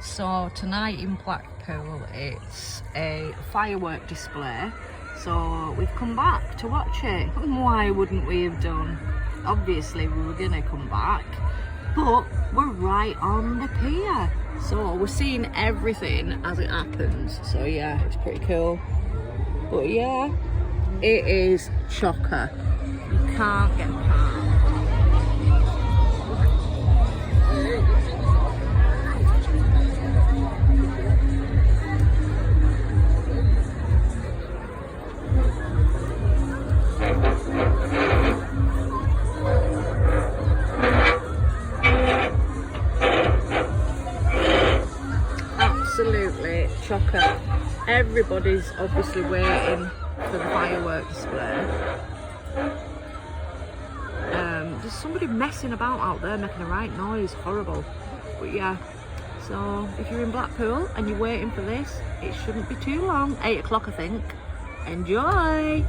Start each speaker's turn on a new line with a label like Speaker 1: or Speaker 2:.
Speaker 1: So tonight in Blackpool it's a firework display, so we've come back to watch it. Why wouldn't we have done? Obviously we were gonna come back, but we're right on the pier, so we're seeing everything as it happens. So yeah, it's pretty cool. But yeah, it is chocker. You can't get past. Absolutely chocker. Everybody's obviously waiting for the firework display. There's somebody messing about out there making a right noise, horrible. But yeah, so if you're in Blackpool and you're waiting for this, it shouldn't be too long. 8 o'clock I think. Enjoy!